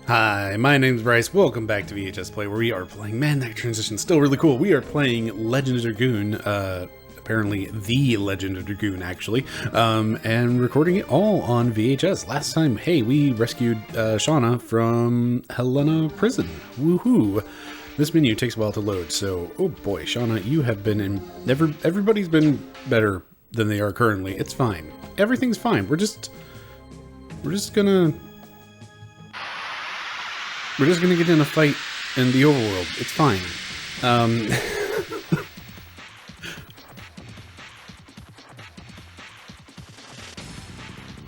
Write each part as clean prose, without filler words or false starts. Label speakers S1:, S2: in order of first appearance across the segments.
S1: Hi, my name's Bryce. Welcome back to VHS Play, where we are playing. Man, that transition's still really cool. We are playing Legend of Dragoon, apparently the Legend of Dragoon, actually, and recording it all on VHS. Last time, hey, we rescued Shauna from Helena Prison. Woohoo! This menu takes a while to load, so, oh boy, Shauna, you have been in. Everybody's been better than they are currently. It's fine. Everything's fine. We're just gonna get in a fight in the overworld. It's fine.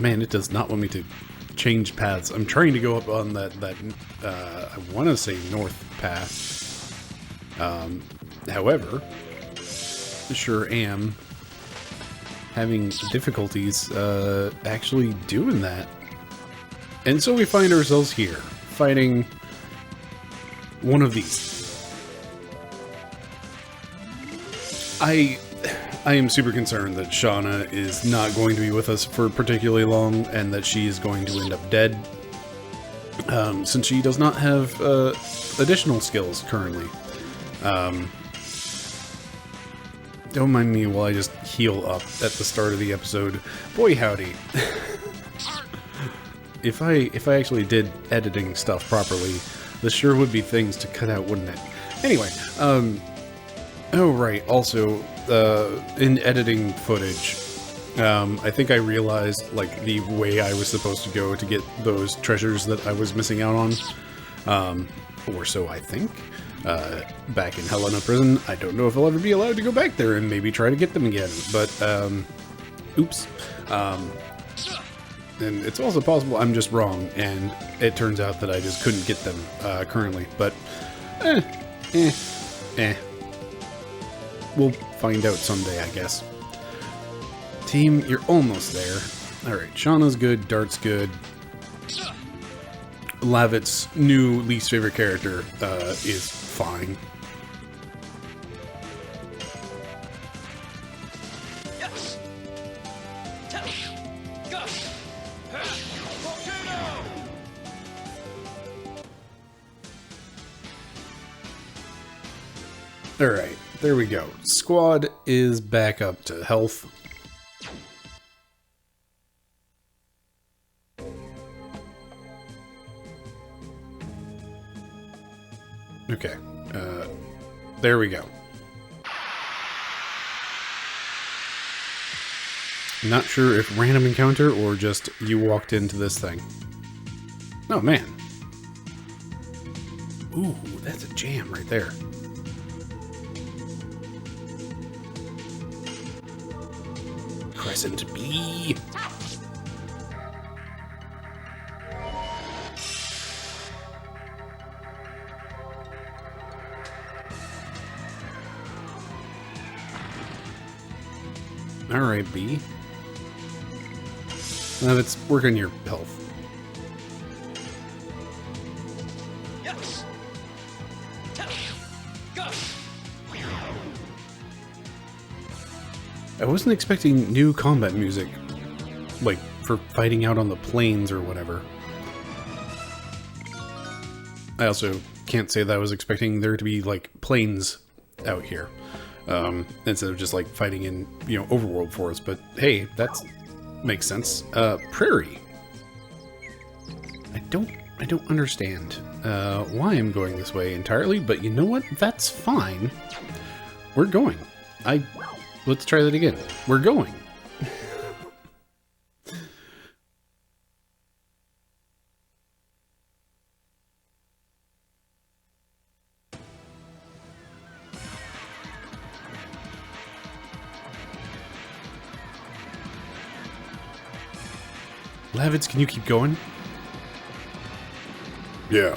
S1: Man, it does not want me to change paths. I'm trying to go up on that I want to say north path. However, sure am having difficulties actually doing that. And so we find ourselves here, fighting one of these. I am super concerned that Shauna is not going to be with us for particularly long, and that she is going to end up dead, since she does not have additional skills currently. Don't mind me while I just heal up at the start of the episode. Boy howdy. If I actually did editing stuff properly, this sure would be things to cut out, wouldn't it? Anyway, oh right, also, in editing footage, I think I realized, like, the way I was supposed to go to get those treasures that I was missing out on, or so I think, back in Helena Prison. I don't know if I'll ever be allowed to go back there and maybe try to get them again, but, oops, and it's also possible I'm just wrong, and it turns out that I just couldn't get them, currently, but, we'll find out someday, I guess. Team, you're almost there. Alright, Shauna's good, Dart's good. Lavitt's new least favorite character, is fine. Alright, there we go. Squad is back up to health. Okay, there we go. Not sure if random encounter or just you walked into this thing. Oh man. Ooh, that's a jam right there. Crescent B. Alright, B. Now let's work on your health. I wasn't expecting new combat music, like, for fighting out on the plains or whatever. I also can't say that I was expecting there to be, like, plains out here, instead of just, like, fighting in, you know, overworld forests, but hey, that makes sense. Prairie. I don't understand, why I'm going this way entirely, but you know what? That's fine. We're going. Let's try that again. We're going. Lavitz, can you keep going? Yeah.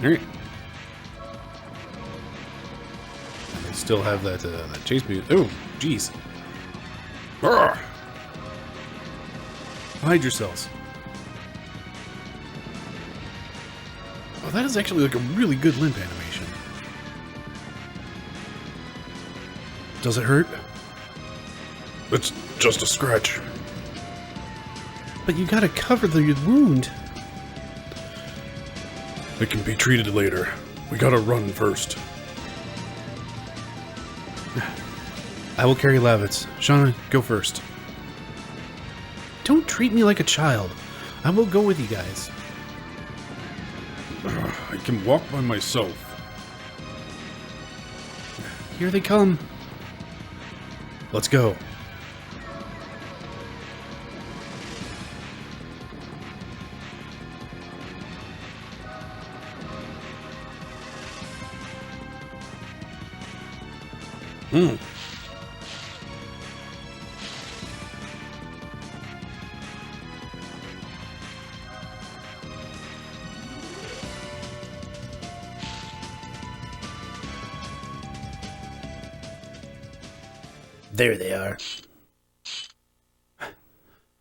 S1: Alright. Still have that chase music. Oh, jeez. Hide yourselves. Oh, that is actually like a really good limp animation. Does it hurt? It's just a scratch. But you gotta cover the wound.
S2: It can be treated later. We gotta run first.
S1: I will carry Lavitz. Shauna, go first. Don't treat me like a child. I will go with you guys.
S2: I can walk by myself.
S1: Here they come. Let's go. There they are.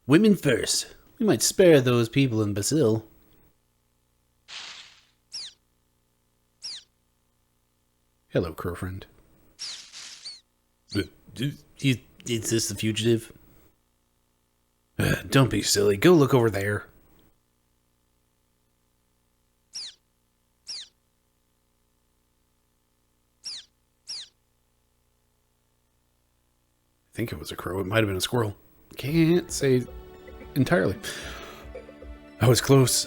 S1: Women first. We might spare those people in Basil. Hello, crow friend. Is this the fugitive? Don't be silly. Go look over there. I think it was a crow. It might have been a squirrel. Can't say entirely. I was close.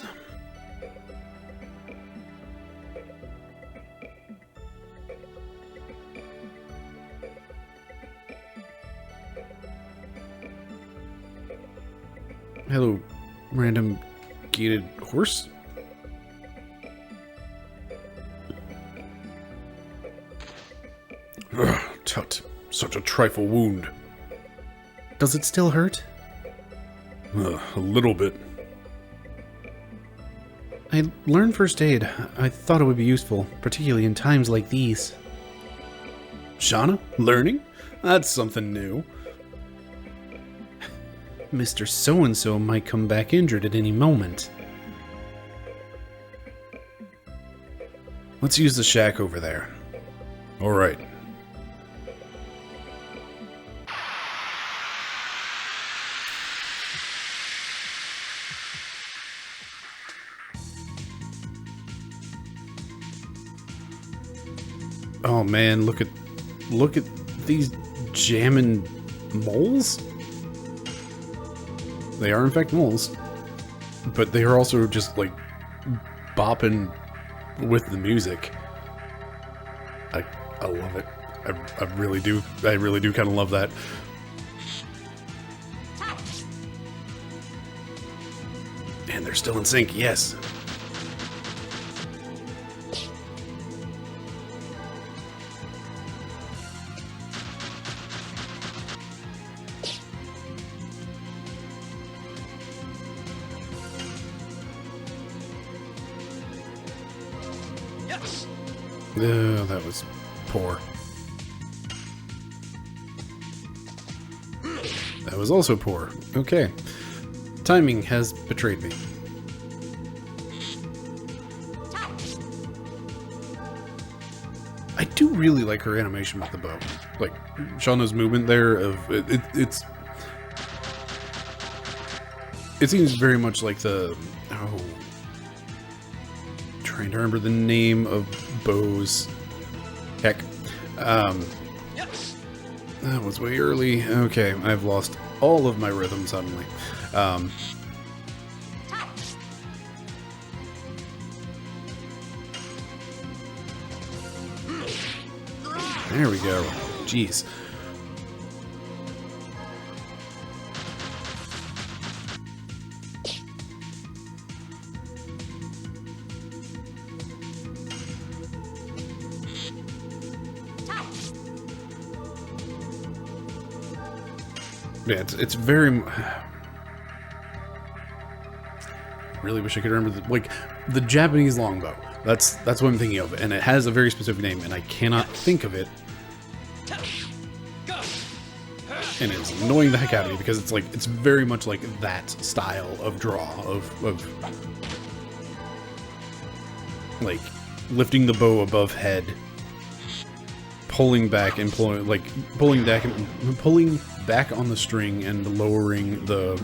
S1: Hello, random gated horse.
S2: Tut, such a trifle wound.
S1: Does it still hurt?
S2: A little bit.
S1: I learned first aid. I thought it would be useful, particularly in times like these.
S2: Shauna, learning? That's something new.
S1: Mr. So-and-so might come back injured at any moment.
S2: Let's use the shack over there. All right.
S1: Oh man, look at these jamming moles. They are in fact moles, but they are also just like bopping with the music. I love it. I really do. I really do kind of love that. And they're still in sync. Yes. That was poor. That was also poor. Okay. Timing has betrayed me. I do really like her animation with the bow. Like, Shauna's movement there of it seems very much like the trying to remember the name of bows. Heck. That was way early. Okay, I've lost all of my rhythm suddenly. There we go. Jeez. Yeah, it's very... Really wish I could remember the Japanese longbow. That's what I'm thinking of, and it has a very specific name, and I cannot think of it. And it's annoying the heck out of me because it's very much like that style of draw of like lifting the bow above head, pulling back and pulling back on the string and lowering the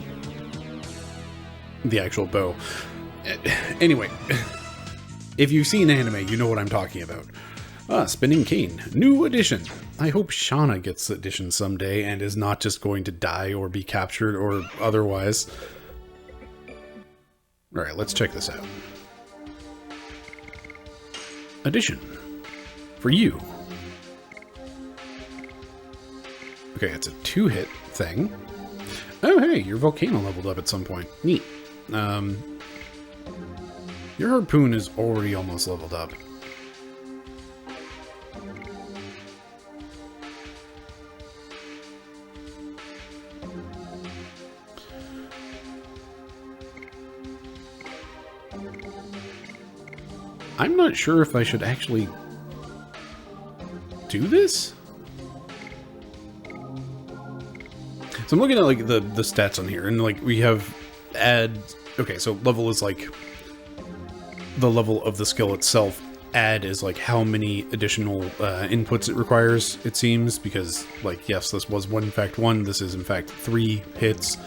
S1: the actual bow. Anyway, if you've seen anime, you know what I'm talking about. Spinning cane. New edition. I hope Shauna gets the edition someday and is not just going to die or be captured or otherwise. Alright, let's check this out. Edition. For you. Okay, it's a 2-hit thing. Oh, hey, your volcano leveled up at some point. Neat. Your harpoon is already almost leveled up. I'm not sure if I should actually do this. So I'm looking at like the stats on here, and like we have add. Okay, so level is like the level of the skill itself. Add is like how many additional inputs it requires, it seems, because like yes, this was in fact 1. This is in fact 3 hits.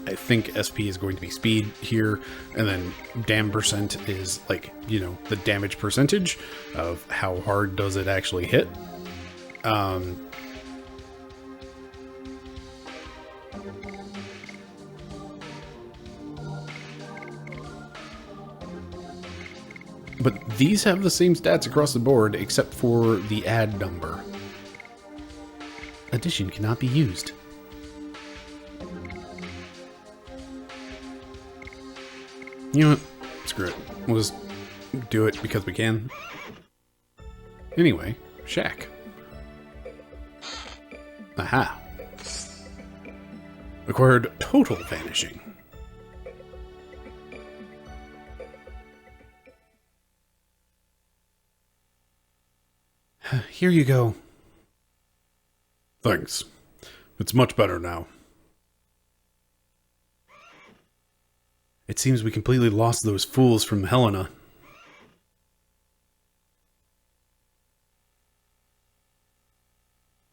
S1: I think SP is going to be speed here, and then dam percent is like, you know, the damage percentage of how hard does it actually hit. But these have the same stats across the board, except for the add number. Addition cannot be used. You know what? Screw it. We'll just do it because we can. Anyway, shack. Aha. Acquired total vanishing. Here you go.
S2: Thanks. It's much better now.
S1: It seems we completely lost those fools from Helena.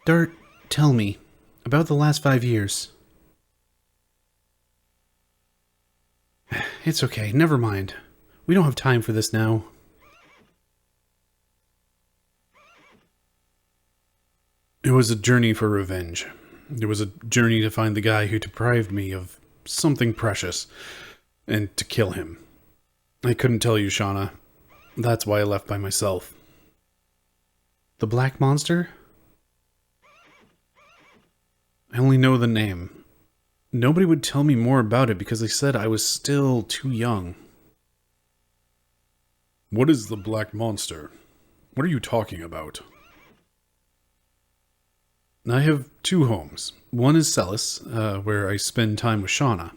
S1: Dart, tell me about the last 5 years. It's okay, never mind. We don't have time for this now. It was a journey for revenge. It was a journey to find the guy who deprived me of something precious, and to kill him. I couldn't tell you, Shauna. That's why I left by myself. The Black Monster? I only know the name. Nobody would tell me more about it because they said I was still too young.
S2: What is the Black Monster? What are you talking about?
S1: I have 2 homes. One is Celis, where I spend time with Shauna.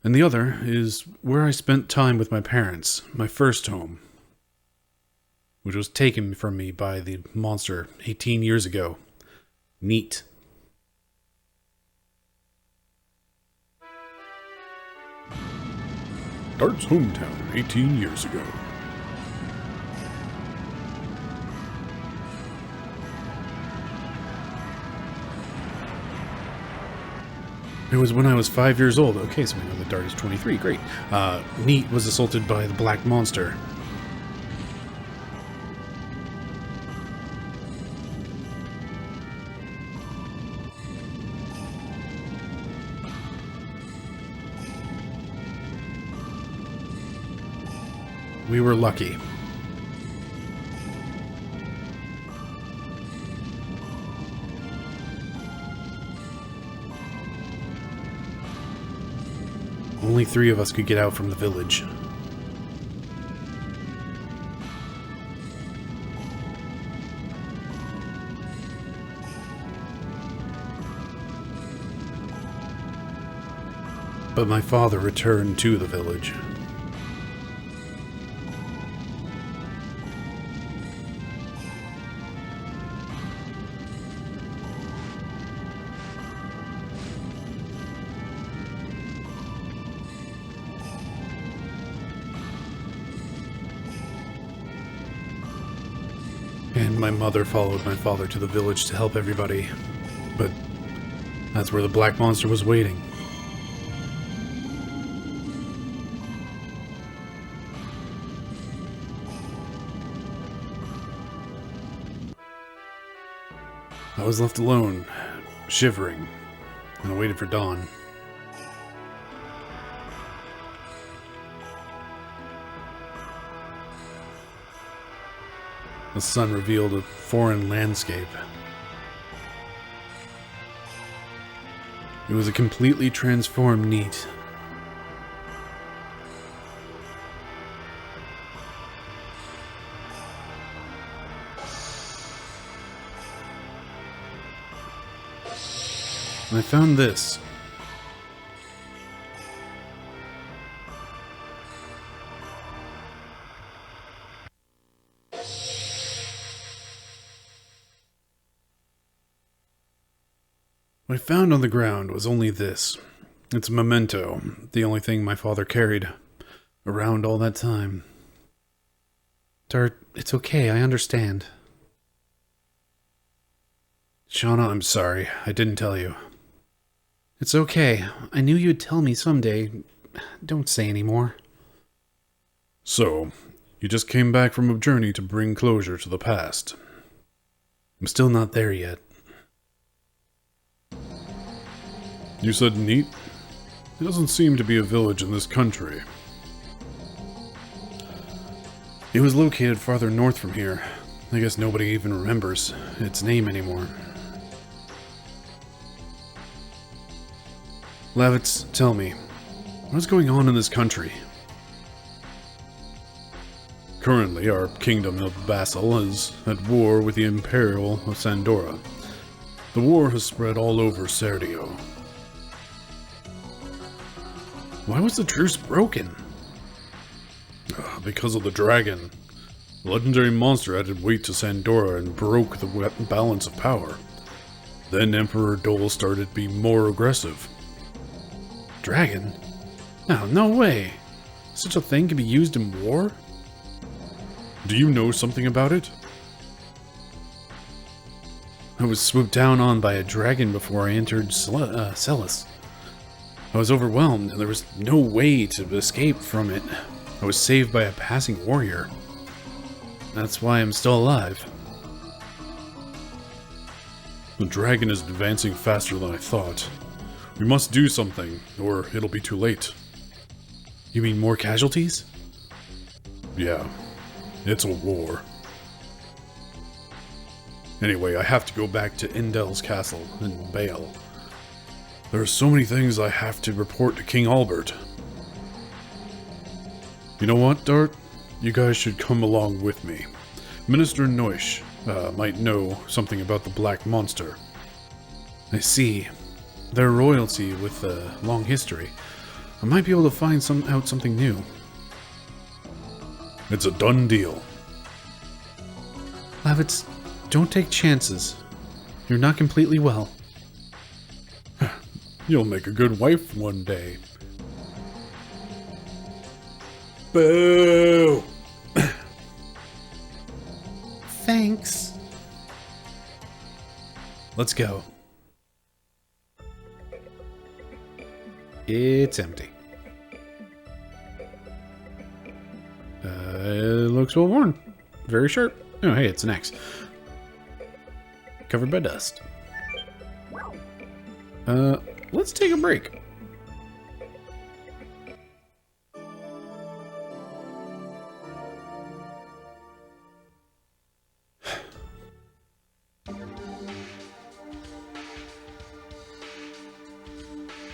S1: And the other is where I spent time with my parents, my first home, which was taken from me by the monster 18 years ago. Neat.
S2: Dart's hometown 18 years ago.
S1: It was when I was 5 years old. Okay, so we know that Dart is 23. Great. Neat was assaulted by the Black Monster. We were lucky. Only 3 of us could get out from the village. But my father returned to the village. And my mother followed my father to the village to help everybody. But that's where the Black Monster was waiting. was left alone, shivering, and I waited for dawn. The sun revealed a foreign landscape. It was a completely transformed Neat. And I found this. What I found on the ground was only this. It's a memento, the only thing my father carried around all that time. Dart, it's okay, I understand. Shauna, I'm sorry, I didn't tell you. It's okay, I knew you'd tell me someday. Don't say any more.
S2: So, you just came back from a journey to bring closure to the past.
S1: I'm still not there yet.
S2: You said Neat? It doesn't seem to be a village in this country.
S1: It was located farther north from here. I guess nobody even remembers its name anymore. Lavitz, tell me, what's going on in this country?
S2: Currently, our kingdom of Vassal is at war with the Imperial of Sandora. The war has spread all over Serdio.
S1: Why was the truce broken?
S2: Because of the dragon. The legendary monster added weight to Sandora and broke the balance of power. Then Emperor Dole started being more aggressive.
S1: Dragon? No way. Such a thing can be used in war?
S2: Do you know something about it?
S1: I was swooped down on by a dragon before I entered Celis. I was overwhelmed, and there was no way to escape from it. I was saved by a passing warrior. That's why I'm still alive.
S2: The dragon is advancing faster than I thought. We must do something, or it'll be too late.
S1: You mean more casualties?
S2: Yeah, it's a war. Anyway, I have to go back to Indel's castle in Bale. There are so many things I have to report to King Albert. You know what, Dart? You guys should come along with me. Minister Neusch might know something about the Black Monster.
S1: I see. They're royalty with a long history. I might be able to find out something new.
S2: It's a done deal.
S1: Lavitz, don't take chances. You're not completely well.
S2: You'll make a good wife one day. Boo!
S1: Thanks. Let's go. It's empty. It looks well worn. Very sharp. Oh, hey, it's an axe. Covered by dust. Let's take a break.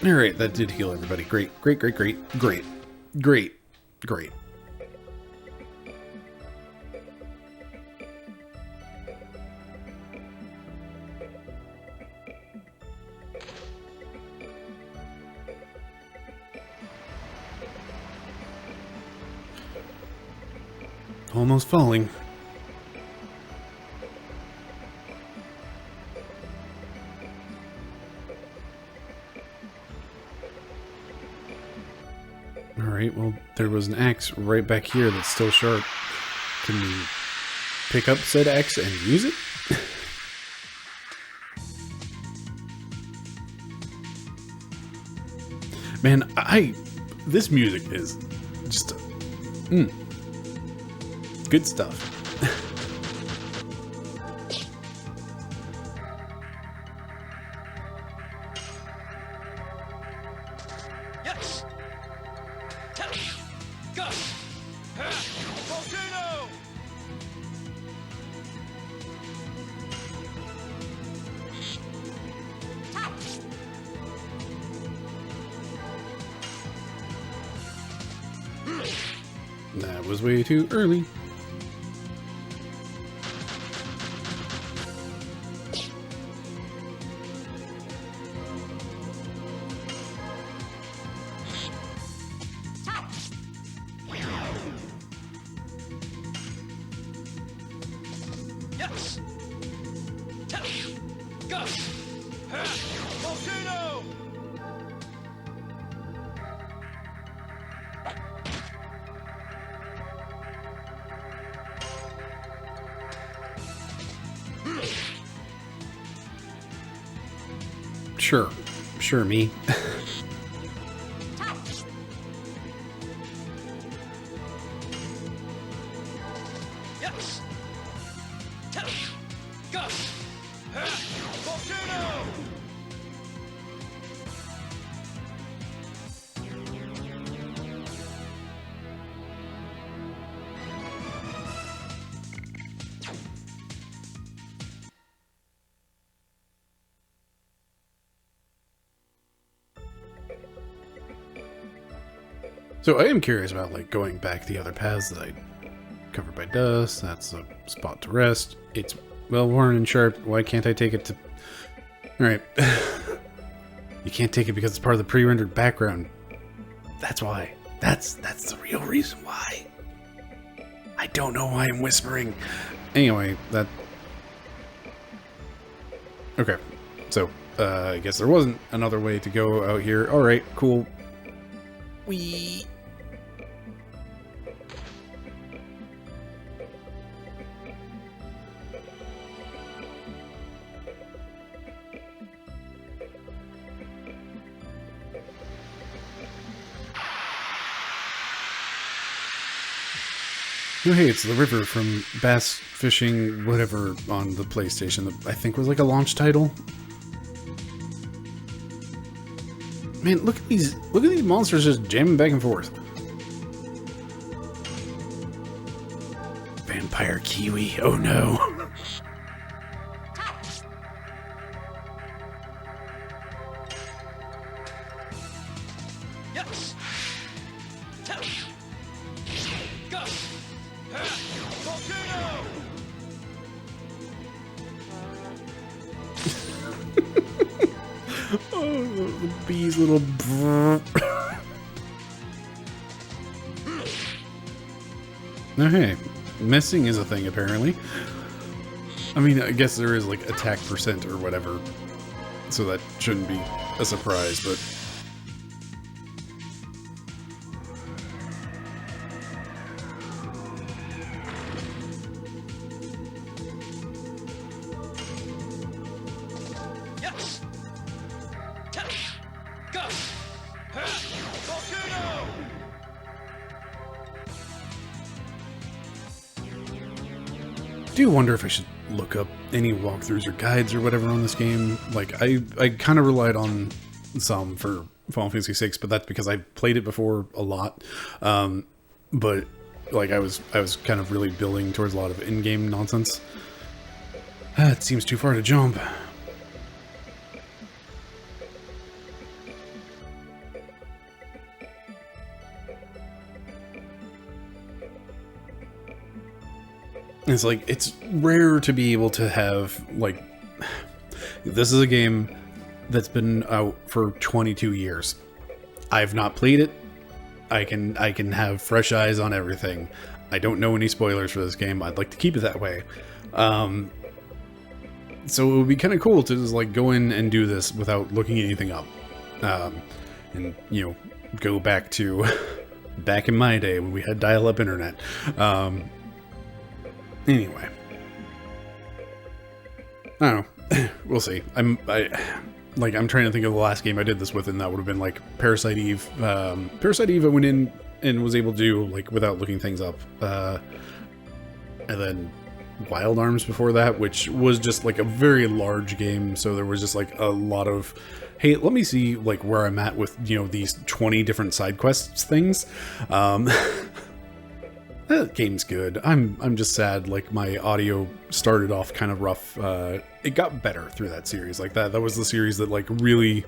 S1: Alright, that did heal everybody. Great. Almost falling. Alright, well, there was an axe right back here that's still sharp. Can we pick up said axe and use it? Man, this music is just good stuff.
S3: Yes. Go. Volcano.
S1: That was way too early.
S3: Yes. Go. Volcano.
S1: Sure. Sure, me.
S3: Yes. Go. Volcano.
S1: So I am curious about, like, going back the other paths that I covered by dust. That's a spot to rest. It's well worn and sharp. Why can't I take it to... Alright. You can't take it because it's part of the pre-rendered background. That's why. That's the real reason why. I don't know why I'm whispering. Anyway, that... Okay. So, I guess there wasn't another way to go out here. Alright, cool. Wee... Oh, hey, it's the river from Bass Fishing, whatever, on the PlayStation. That I think was like a launch title. Man, look at these monsters just jamming back and forth. Vampire Kiwi, oh no.
S3: Yes. Go. Volcano.
S1: Oh, the bee's little... Oh, hey. Missing is a thing, apparently. I mean, I guess there is, like, attack percent or whatever. So that shouldn't be a surprise, but...
S3: Yes. Go. Volcano.
S1: Do wonder if I should look up any walkthroughs or guides or whatever on this game. Like, I kind of relied on some for Final Fantasy VI, but that's because I played it before a lot. But like I was kind of really building towards a lot of in-game nonsense. It seems too far to jump. It's like, it's rare to be able to have, like, this is a game that's been out for 22 years. I've not played it. I can have fresh eyes on everything. I don't know any spoilers for this game. I'd like to keep it that way. So it would be kind of cool to just, like, go in and do this without looking anything up. And, you know, go back to back in my day when we had dial-up internet. Anyway, I don't know. We'll see. I'm trying to think of the last game I did this with, and that would have been like Parasite Eve. Parasite Eve I went in and was able to do like without looking things up. And then Wild Arms before that, which was just like a very large game, so there was just like a lot of hey, let me see like where I'm at with, you know, these 20 different side quests things. That game's good. I'm just sad, like, my audio started off kind of rough. It got better through that series. Like, that was the series that, like, really...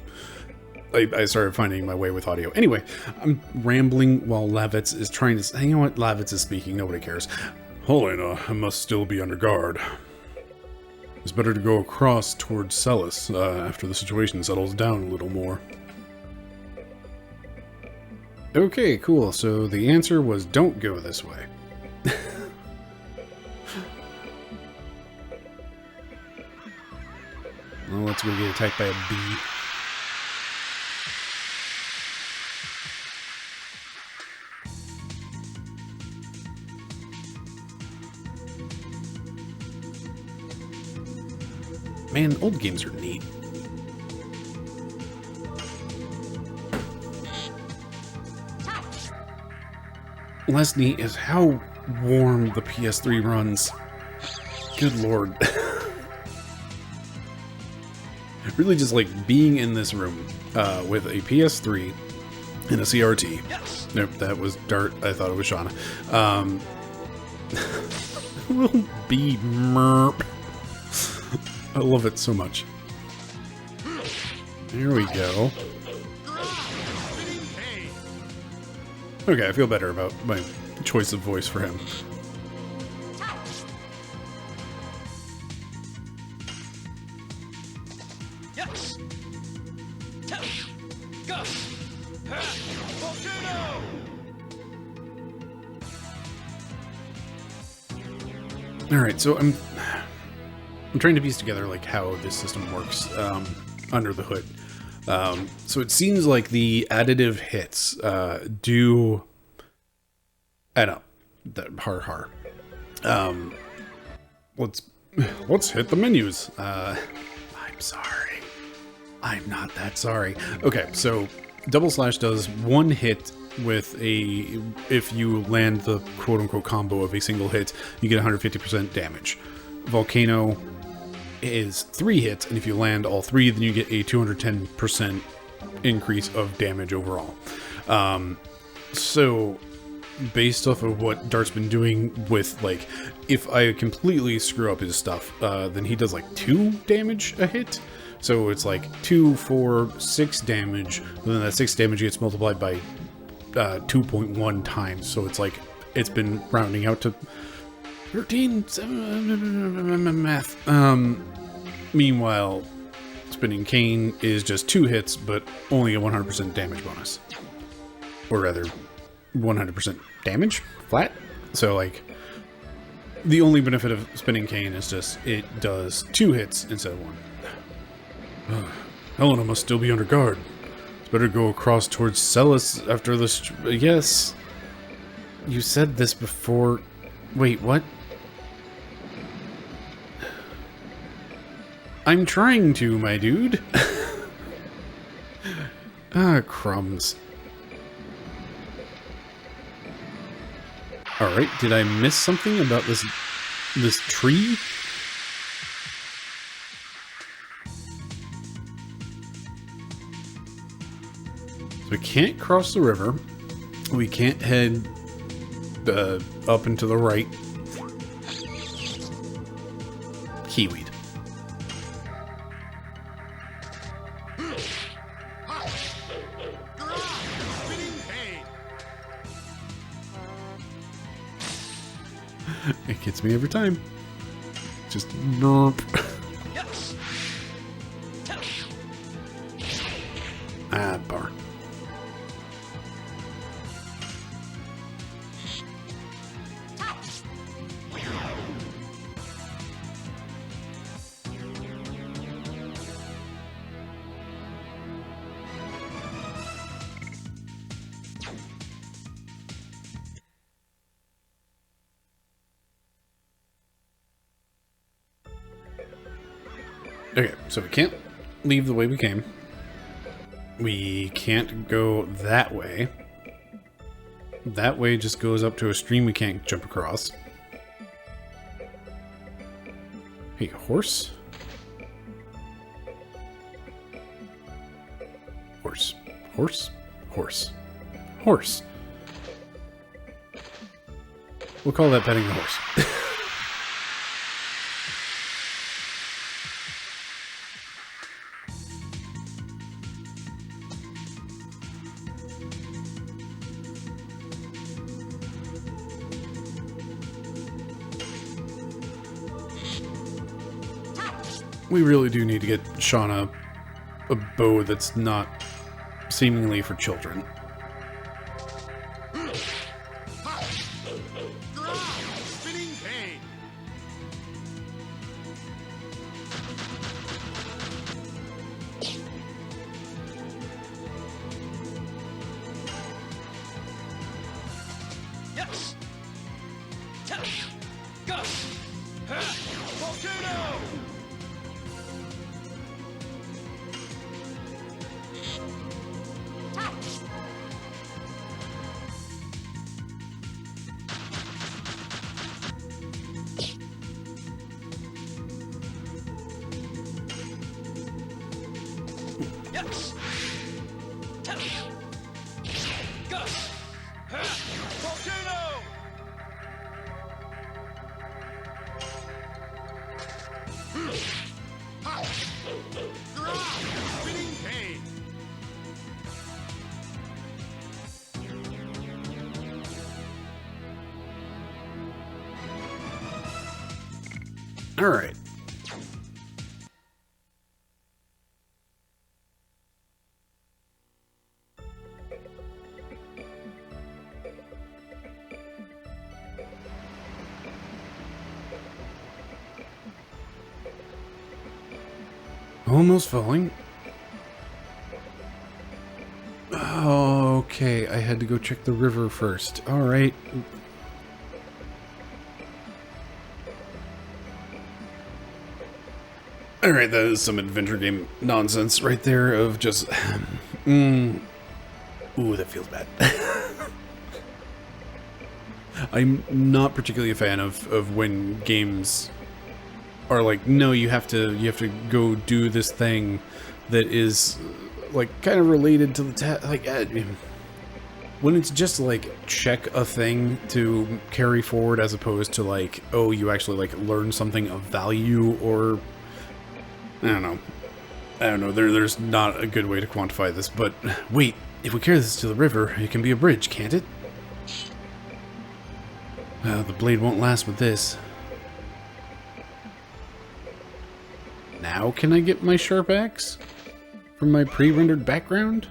S1: I started finding my way with audio. Anyway, I'm rambling while Lavitz is trying to... You know what? Lavitz is speaking. Nobody cares.
S2: Helena, I must still be under guard. It's better to go across towards Celis after the situation settles down a little more.
S1: Okay, cool. So the answer was don't go this way. Well, let's go get attacked by a bee. Man, old games are neat. Less neat is how warm the PS3 runs. Good lord. Really just like being in this room with a PS3 and a CRT. Nope, that was Dart. I thought it was Shauna. Little bee merp. I love it so much. There we go. Okay, I feel better about my choice of voice for him.
S3: Yes. Go. Volcano.
S1: All right, so I'm trying to piece together like how this system works under the hood. So it seems like the additive hits do add up. Har. Let's hit the menus. I'm sorry. I'm not that sorry. Okay, so double slash does one hit with a... If you land the quote-unquote combo of a single hit, you get 150% damage. Volcano is 3 hits, and if you land all 3, then you get a 210% increase of damage overall. So based off of what Dart's been doing with, like, if I completely screw up his stuff, then he does like 2 damage a hit. So it's like 2, 4, 6 damage, and then that 6 damage gets multiplied by 2.1 times. So it's like, it's been rounding out to 13, 7, math. Meanwhile, Spinning Cane is just 2 hits, but only a 100% damage bonus. Or rather, 100% damage? Flat? So, like, the only benefit of Spinning Cane is just, it does 2 hits instead of 1.
S2: Helena must still be under guard. It's better go across towards Celis after this... Yes.
S1: You said this before... Wait, what? I'm trying to, my dude. Ah, crumbs. Alright, did I miss something about this tree? So we can't cross the river. We can't head up and to the right. Kiwi. It gets me every time. Just burp. Ah, bar. Okay, so we can't leave the way we came. We can't go that way. That way just goes up to a stream we can't jump across. Hey, horse? Horse. Horse? Horse. Horse. We'll call that petting the horse. We really do need to get Shauna a bow that's not seemingly for children.
S3: Spinning pain. Yes. Go. Volcano. Yes. Go. Volcano. Spinning pain.
S1: All right. Almost falling. Oh, okay, I had to go check the river first. All right. All right, that is some adventure game nonsense right there of just... Ooh, that feels bad. I'm not particularly a fan of when games are like, no, you have to go do this thing that is like kind of related to the when it's just like check a thing to carry forward as opposed to like, oh, you actually like learn something of value, or I don't know. There's not a good way to quantify this, but wait, if we carry this to the river, it can be a bridge, can't it? The blade won't last with this. Now can I get my sharp axe from my pre-rendered background?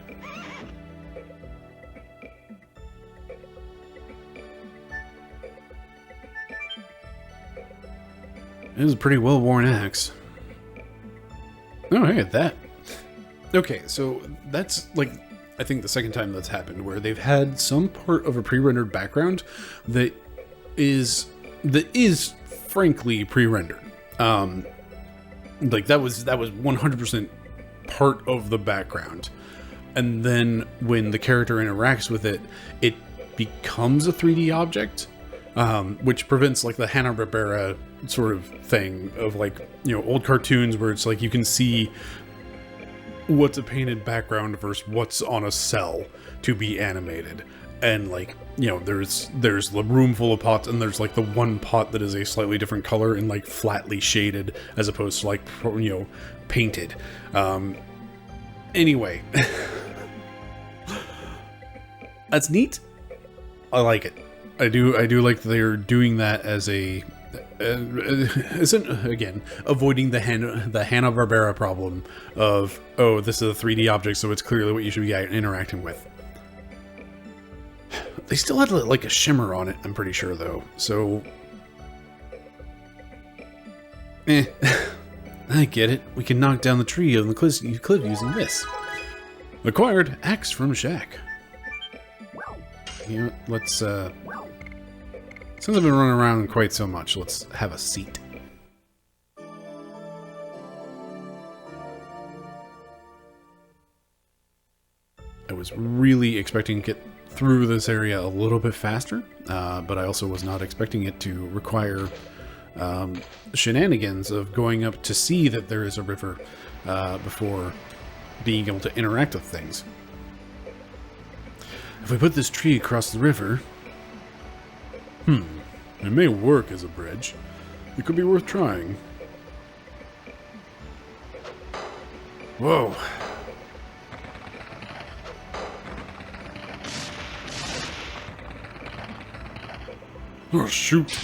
S1: It is a pretty well-worn axe. Oh, hey, at that. Okay, so that's like, I think the second time that's happened where they've had some part of a pre-rendered background that is frankly pre-rendered. Like that was 100% part of the background, and then when the character interacts with it, it becomes a 3D object, which prevents like the Hanna-Barbera sort of thing of like, you know, old cartoons where it's like you can see what's a painted background versus what's on a cell to be animated. And like, you know, there's the room full of pots, and there's like the one pot that is a slightly different color and like flatly shaded as opposed to like, you know, painted. Anyway, that's neat. I like it. I do like they're doing that as a isn't, again, avoiding the Hanna-Barbera problem of, oh, this is a 3D object, so it's clearly what you should be interacting with. They still had like a shimmer on it, I'm pretty sure, though, so... I get it. We can knock down the tree on the cliff using this. Acquired axe from Shack. You know, let's, since I've been running around quite so much, let's have a seat. I was really expecting to get through this area a little bit faster, but I also was not expecting it to require shenanigans of going up to see that there is a river before being able to interact with things. If we put this tree across the river...
S2: It may work as a bridge. It could be worth trying.
S1: Whoa.
S2: Oh, shoot.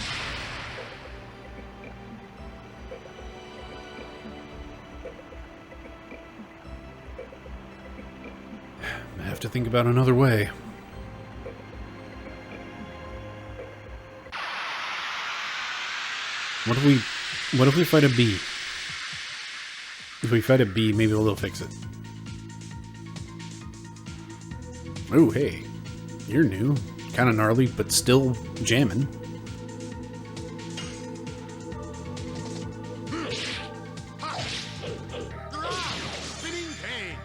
S1: I have to think about another way. What if we fight a bee? If we fight a bee, maybe they'll fix it. Oh, hey. You're new. Kind of gnarly, but still jamming.
S3: Spinning pain.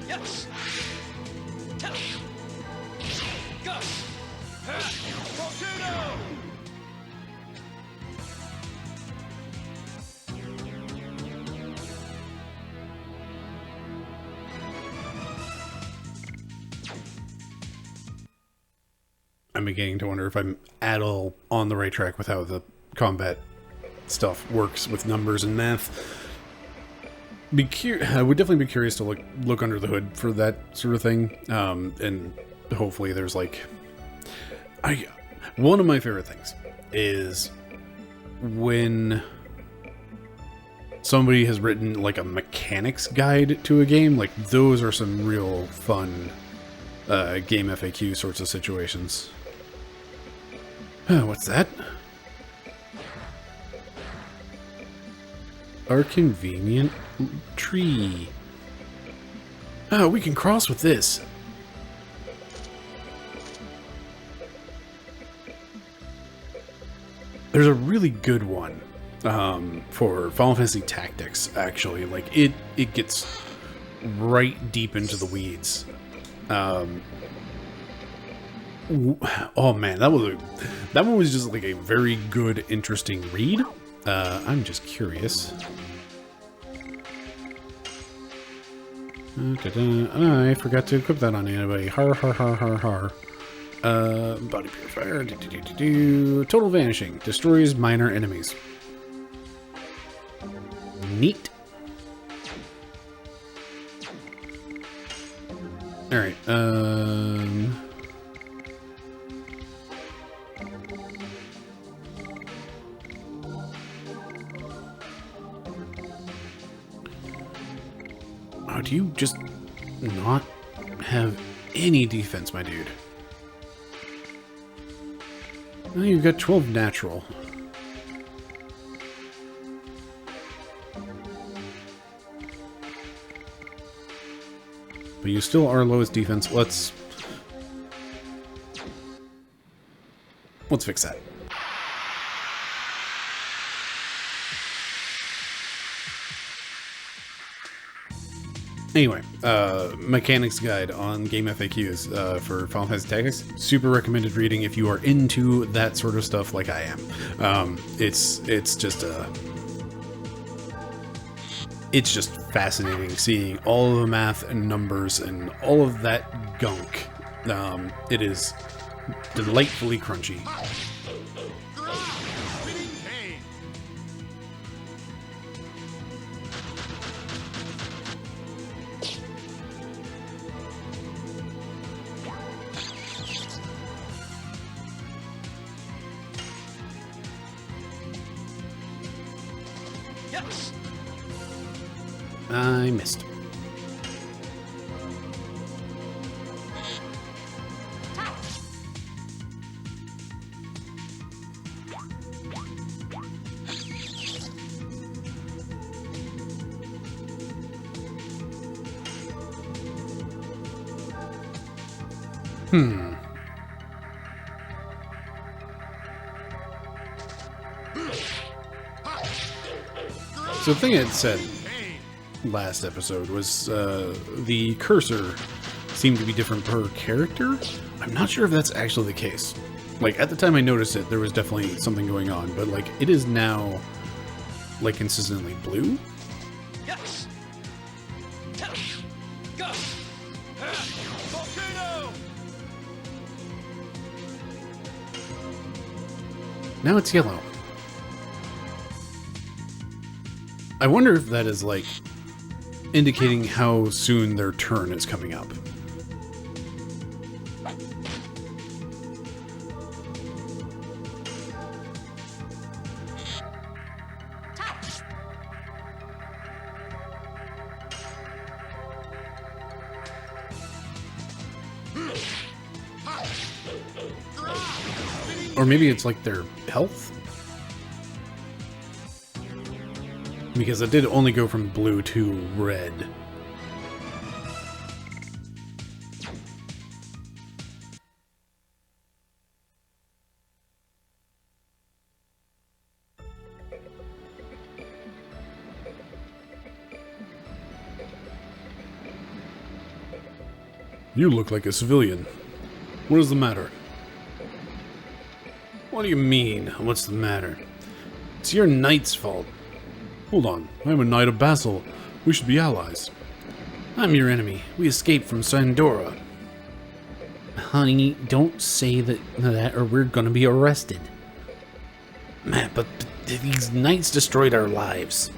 S3: Yes. Go. Torpedo.
S1: I'm beginning to wonder if I'm at all on the right track with how the combat stuff works with numbers and math. I would definitely be curious to look under the hood for that sort of thing, and hopefully there's like... One of my favorite things is when somebody has written like a mechanics guide to a game. Like, those are some real fun game FAQ sorts of situations. What's that? Our convenient tree. Oh, we can cross with this. There's a really good one for Final Fantasy Tactics, actually. Like, it gets right deep into the weeds. Oh man, that one was just like a very good, interesting read. I'm just curious. I forgot to equip that on anybody. Har har har har har. Body purifier. Total vanishing. Destroys minor enemies. Neat. Alright, oh, do you just not have any defense, my dude? Oh, you've got 12 natural. But you still are lowest defense. Let's fix that. Anyway, mechanics guide on game FAQs for Final Fantasy Tactics. Super recommended reading if you are into that sort of stuff like I am. It's just fascinating seeing all of the math and numbers and all of that gunk. It is delightfully crunchy.
S3: Spinning pain. Yes.
S1: I missed. So the thing it said,
S3: Pain.
S1: last episode was the cursor seemed to be different per character. I'm not sure if that's actually the case. Like, at the time I noticed it, there was definitely something going on, but like, it is now like consistently blue.
S3: Yes. Go. Volcano.
S1: Now it's yellow. I wonder if that is like indicating how soon their turn is coming up. Or maybe it's like their health? Because it did only go from blue to red.
S2: You look like a civilian. What is the matter?
S1: What do you mean? What's the matter? It's your knight's fault.
S2: Hold on, I'm a knight of Basil. We should be allies.
S1: I'm your enemy. We escaped from Sandora. Honey, don't say that or we're gonna be arrested. Man, but these knights destroyed our lives.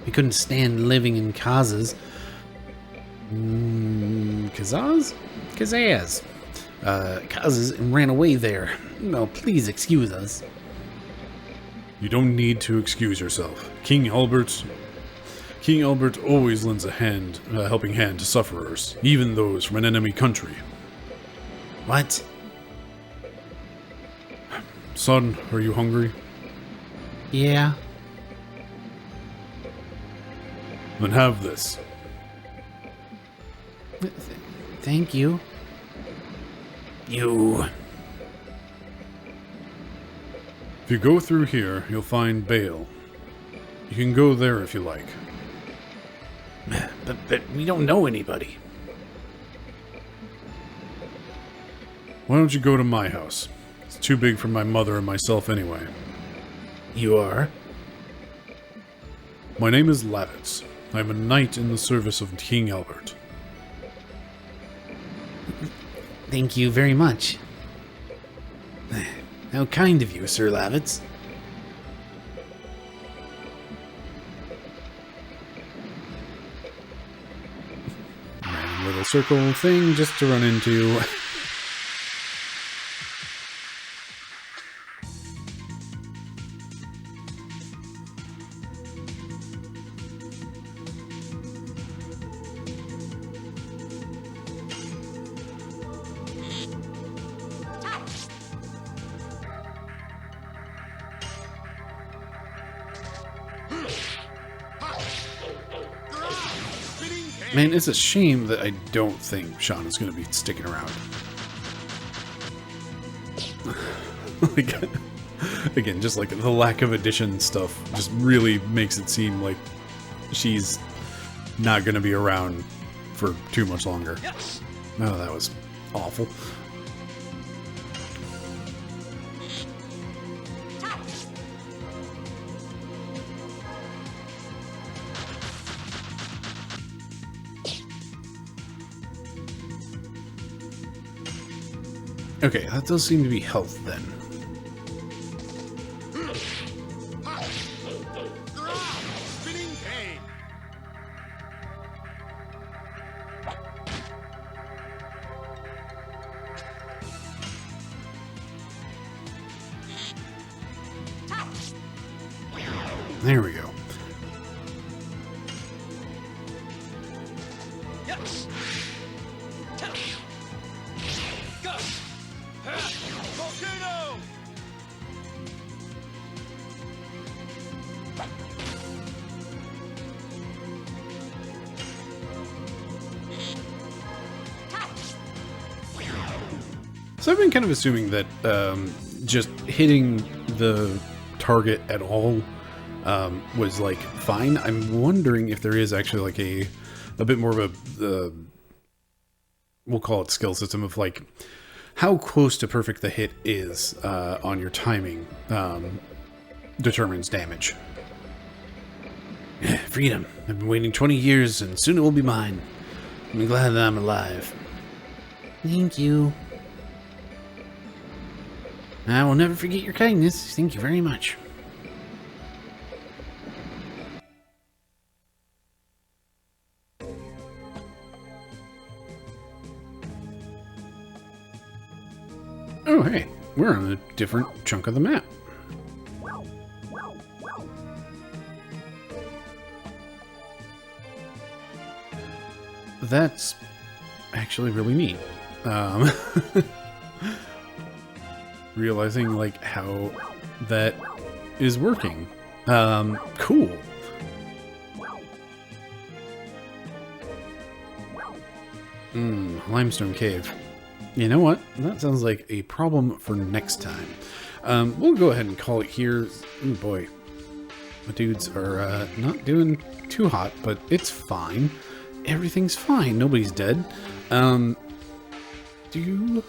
S1: We couldn't stand living in Kazas. Kazaz? Kazaz. Kazas and ran away there. No, please excuse us.
S2: You don't need to excuse yourself. King Albert always lends a helping hand to sufferers, even those from an enemy country.
S1: What?
S2: Son, are you hungry?
S1: Yeah.
S2: Then have this.
S1: Thank you. You.
S2: If you go through here, you'll find Bale. You can go there if you like.
S1: But we don't know anybody.
S2: Why don't you go to my house? It's too big for my mother and myself anyway.
S1: You are?
S2: My name is Lavitz. I'm a knight in the service of King Albert.
S1: Thank you very much. How kind of you, Sir Lavitz.
S2: Random little circle thing just to run into.
S1: Man, it's a shame that I don't think Sean is going to be sticking around. Like, again, just like the lack of addition stuff just really makes it seem like she's not going to be around for too much longer.
S3: Yes.
S1: Oh, that was awful. Okay, that does seem to be health then.
S3: Spinning pain.
S1: There we go.
S3: Yes. Go. Volcano.
S1: So I've been kind of assuming that just hitting the target at all was like fine. I'm wondering if there is actually like a bit more of a we'll call it skill system of like how close to perfect the hit is on your timing determines damage. Freedom. I've been waiting 20 years and soon it will be mine. I'm glad that I'm alive. Thank you. I will never forget your kindness. Thank you very much. Oh, hey, we're on a different chunk of the map. That's actually really neat. Realizing like how that is working. Cool. Limestone cave. You know what? That sounds like a problem for next time. We'll go ahead and call it here. Oh boy. My dudes are not doing too hot, but it's fine. Everything's fine. Nobody's dead. Do you...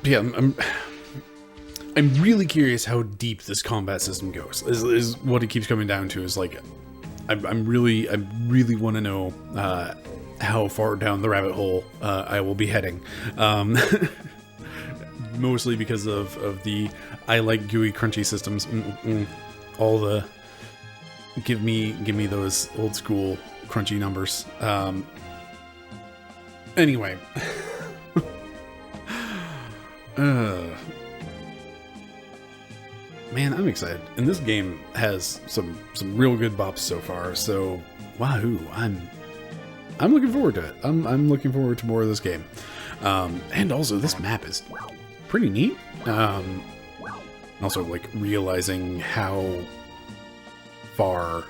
S1: Yeah, I'm really curious how deep this combat system goes. Is what it keeps coming down to. Is like, I really want to know how far down the rabbit hole I will be heading. Mostly because of the I like gooey crunchy systems. All the give me those old school crunchy numbers. Anyway. Man, I'm excited. And this game has some real good bops so far. So, wahoo! I'm looking forward to it. I'm looking forward to more of this game. And also, this map is pretty neat. Also, like realizing how far.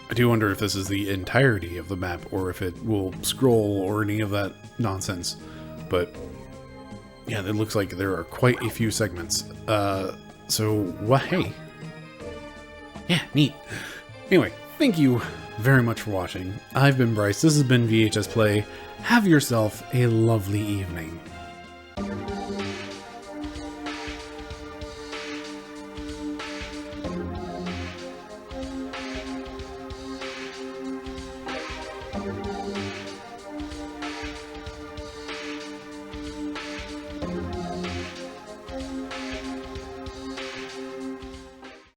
S1: I do wonder if this is the entirety of the map or if it will scroll or any of that nonsense. But yeah, it looks like there are quite a few segments. So, hey. Yeah, neat. Anyway, thank you very much for watching. I've been Bryce. This has been VHS Play. Have yourself a lovely evening.